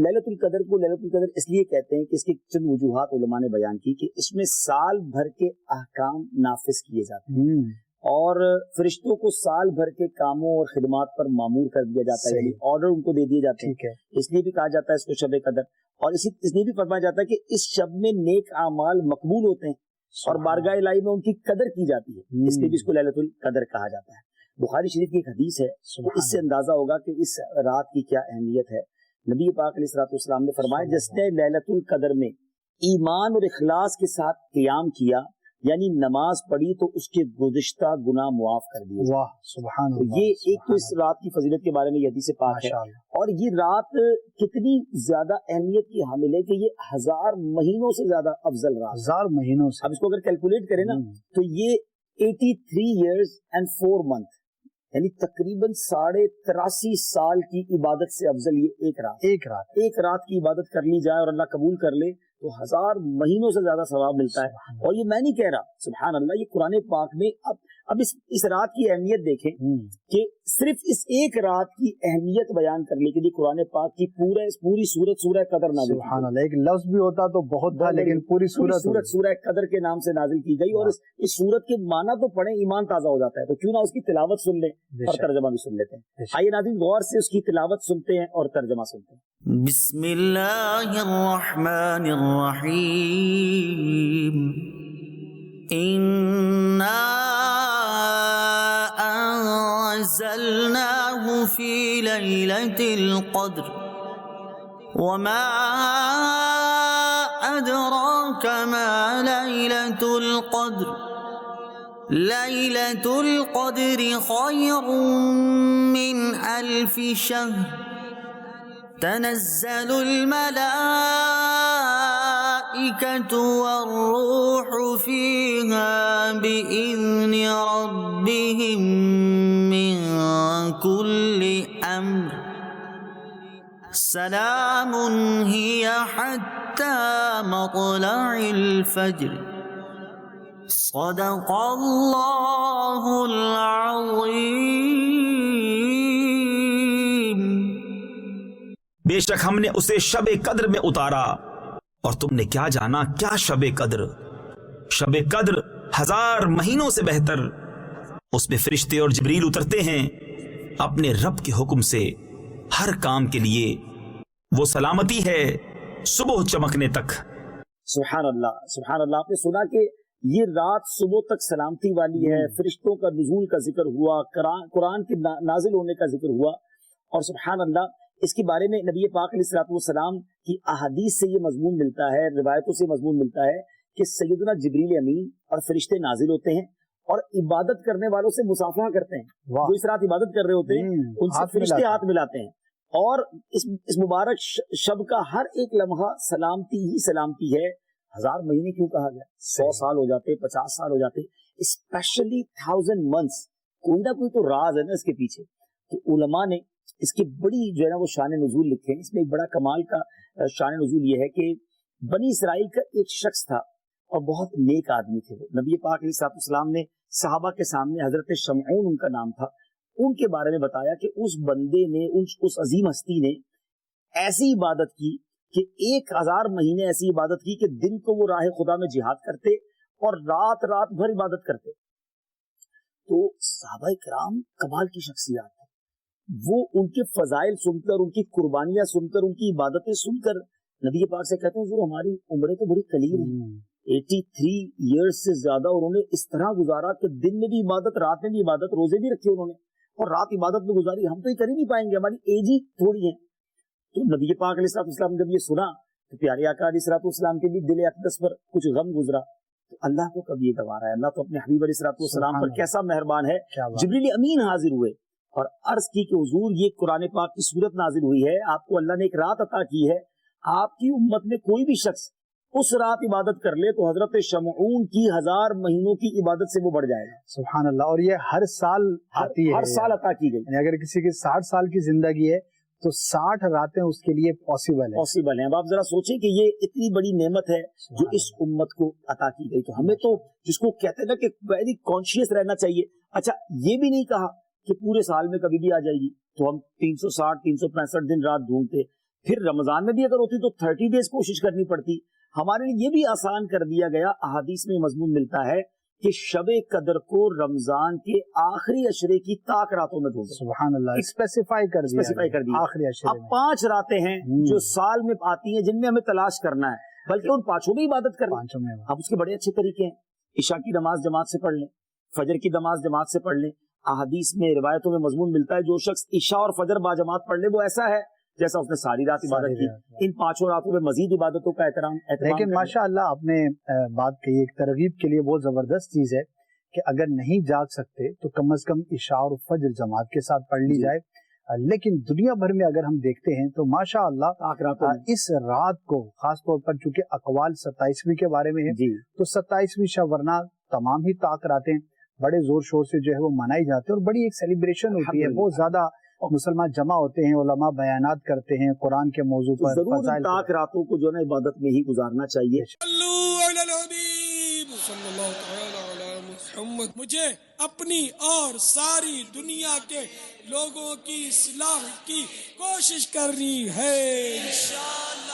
لیلۃ القدر کو لیلۃ القدر اس لیے کہتے ہیں کہ اس کی چند وجوہات علماء نے بیان کی کہ اس میں سال بھر کے احکام نافذ کیے جاتے ہیں اور فرشتوں کو سال بھر کے کاموں اور خدمات پر مامور کر دیا جاتا ہے، یعنی آرڈر ان کو دے دیے جاتے ہیں۔ اس لیے بھی کہا جاتا ہے اس کو شب قدر، اور اس لیے بھی فرمایا جاتا ہے کہ اس شب میں نیک اعمال مقبول ہوتے ہیں اور بارگاہ الہی میں ان کی قدر کی جاتی ہے، اس لیے بھی اس کو لیلۃ القدر کہا جاتا ہے۔ بخاری شریف کی ایک حدیث ہے، اس سے اندازہ ہوگا کہ اس رات کی کیا اہمیت ہے۔ نبی پاک علیہ الصلوۃ والسلام نے فرمایا جس نے لیلۃ القدر میں ایمان اور اخلاص کے ساتھ قیام کیا، یعنی نماز پڑھی، تو اس کے گزشتہ گناہ معاف کر دیے۔ واہ سبحان تو اللہ۔ یہ ایک تو اس رات کی فضیلت کے بارے میں یہ حدیث پاک ہے، اور یہ رات کتنی زیادہ اہمیت کی حامل ہے کہ یہ 1000 مہینوں سے زیادہ افضل رات، 1000 مہینوں سے۔ اب اس کو اگر کیلکولیٹ کریں نا تو یہ 83 years and 4 months، یعنی تقریباً 83.5 سال کی عبادت سے افضل یہ ایک رات کی عبادت کر لی جائے اور اللہ قبول کر لے تو 1000 مہینوں سے زیادہ ثواب ملتا ہے۔ اور یہ میں نہیں کہہ رہا، سبحان اللہ، یہ قرآن پاک میں اب اس رات کی اہمیت دیکھیں کہ صرف اس ایک رات کی اہمیت بیان کرنے کے لیے قرآن پاک کی پوری سورت سورہ قدر نازل کی۔ سبحان اللہ، ایک لفظ بھی ہوتا تو بہت تھا، لیکن پوری سورت سورہ قدر کے نام سے نازل کی گئی، اور اس سورت کے معنی تو پڑھیں ایمان تازہ ہو جاتا ہے، تو کیوں نہ اس کی تلاوت سن لیں اور ترجمہ بھی سن لیتے ہیں۔ آئیے ناظرین غور سے اس کی تلاوت سنتے ہیں اور ترجمہ سنتے ہیں۔ بسم اللہ الرحمن الرحیم، انا انزلناہ فی لیلۃ القدر وما ادراک ما لیلۃ القدر لیلۃ القدر خیر من 1000 شہر تنزل الملائکۃ والروح فیہا بإذن ربہم من کل امر سلام ہی حتی مطلع الفجر صدق اللہ العظیم۔ بے شک ہم نے اسے شب قدر میں اتارا، اور تم نے کیا جانا کیا شب قدر؟ شب قدر 1000 مہینوں سے بہتر، اس میں فرشتے اور جبریل اترتے ہیں اپنے رب کے حکم سے ہر کام کے لیے، وہ سلامتی ہے صبح چمکنے تک۔ سبحان اللہ، سبحان اللہ۔ آپ نے سنا کہ یہ رات صبح تک سلامتی والی ہے، فرشتوں کا نزول کا ذکر ہوا، قرآن کے نازل ہونے کا ذکر ہوا، اور سبحان اللہ اس کے بارے میں نبی پاک علیہ الصلوۃ والسلام کی احادیث سے یہ مضمون ملتا ہے، روایتوں سے مضمون ملتا ہے کہ سیدنا جبریل امین اور فرشتے نازل ہوتے ہیں اور عبادت کرنے والوں سے مصافحہ کرتے ہیں، جو اس رات عبادت کر رہے ہوتے ہیں ان سے فرشتے ہاتھ ملاتے ہیں، اور اس مبارک شب کا ہر ایک لمحہ سلامتی ہی سلامتی ہے۔ 1000 مہینے کیوں کہا گیا؟ 100 سال ہو جاتے، 50 سال ہو جاتے، اسپیشلی 1000 months، کوئی نہ کوئی تو راز ہے نا اس کے پیچھے۔ تو علماء نے اس کی بڑی جو ہے نا وہ شان نزول لکھے ہیں۔ اس میں ایک بڑا کمال کا شان نزول یہ ہے کہ بنی اسرائیل کا ایک شخص تھا اور بہت نیک آدمی تھے، وہ نبی پاک علیہ الصلوۃ والسلام نے صحابہ کے سامنے حضرت شمعون ان کا نام تھا، ان کے بارے میں بتایا کہ اس بندے نے، اس عظیم ہستی نے ایسی عبادت کی کہ 1000 مہینے ایسی عبادت کی کہ دن کو وہ راہ خدا میں جہاد کرتے اور رات بھر عبادت کرتے۔ تو صحابہ کرام کمال کی شخصیات ہیں، وہ ان کے فضائل سن کر، ان کی قربانیاں سن کر، ان کی عبادتیں سن کر نبی پاک سے کہتے ہیں حضور ہماری عمریں تو بڑی قلیل ہیں، 83 ایئرز سے زیادہ انہوں نے اس طرح گزارا کہ دن میں بھی عبادت، رات میں بھی عبادت، روزے بھی رکھے انہوں نے اور رات عبادت میں گزاری، ہم تو یہ کر ہی نہیں پائیں گے، ہماری ایج ہی تھوڑی ہے۔ تو نبی پاک علیہ الصلوۃ والسلام نے جب یہ سنا تو پیارے آقا علیہ الصلوۃ والسلام کے بھی دل اقدس پر کچھ غم گزرا، تو اللہ کو کب یہ گوارا ہے، اللہ تو اپنے حبیب علیہ الصلوۃ والسلام پر کیسا مہربان ہے۔ جبریل امین حاضر ہوئے اور عرض کی کہ حضور یہ قرآن پاک کی صورت نازل ہوئی ہے، آپ کو اللہ نے ایک رات عطا کی ہے، آپ کی امت میں کوئی بھی شخص اس رات عبادت کر لے تو حضرت شمعون کی 1000 مہینوں کی عبادت سے وہ بڑھ جائے گا۔ سبحان اللہ۔ اور یہ ہر سال آتی ہے، ہر سال عطا کی گئی، یعنی اگر کسی کی 60 سال کی زندگی ہے تو 60 راتیں اس کے لیے پاسبل ہیں۔ اب آپ ذرا سوچیں کہ یہ اتنی بڑی نعمت ہے جو اس امت کو عطا کی گئی، تو ہمیں تو جس کو کہتے ہیں نا کہ ویری کانشیس رہنا چاہیے۔ اچھا یہ بھی نہیں کہا کہ پورے سال میں کبھی بھی آ جائے گی، تو ہم 360 365 دن رات ڈھونڈتے، پھر رمضان میں بھی اگر ہوتی تو 30 days کوشش کرنی پڑتی. ہمارے لیے یہ بھی آسان کر دیا گیا. احادیث میں مضمون ملتا ہے کہ شب قدر کو رمضان کے آخری عشرے کی طاق راتوں میں ڈھونڈو. سبحان اللہ, اسپیسیفائی کر دیا آخری عشرے اب میں. 5 راتیں ہیں جو سال میں آتی ہیں جن میں ہمیں تلاش کرنا ہے, بلکہ ان 5 میں عبادت کرنا. 5 میں اب اس کے بڑے اچھے طریقے ہیں. عشاء کی نماز جماعت سے پڑھ لیں, فجر کی نماز جماعت سے پڑھ لیں. احادیث میں روایتوں میں مضمون ملتا ہے جو شخص عشاء اور فجر با جماعت پڑھ لے وہ ایسا ہے جیسا اس نے ساری رات عبادت کی. ان 5 راتوں میں مزید عبادتوں کا احترام. لیکن ماشاء اللہ آپ نے بات کہی, ایک ترغیب کے لیے بہت زبردست چیز ہے کہ اگر نہیں جاگ سکتے تو کم از کم عشاء اور فجر جماعت کے ساتھ پڑھ لی جائے. لیکن دنیا بھر میں اگر ہم دیکھتے ہیں تو ماشاء اللہ اس رات کو خاص طور پر چونکہ اقوال 27ویں کے بارے میں ہے تو 27ویں شب, ورنہ تمام ہی طاق راتیں بڑے زور شور سے جو ہے وہ منائی جاتی ہے اور بڑی ایک سیلیبریشن ہوتی ہے. بہت زیادہ مسلمان جمع ہوتے ہیں, علماء بیانات کرتے ہیں قرآن کے موضوع پر. ضرور طاق راتوں کو جو ہے عبادت میں ہی گزارنا چاہیے. مجھے اپنی اور ساری دنیا کے لوگوں کی اصلاح کی کوشش کرنی ہے انشاءاللہ.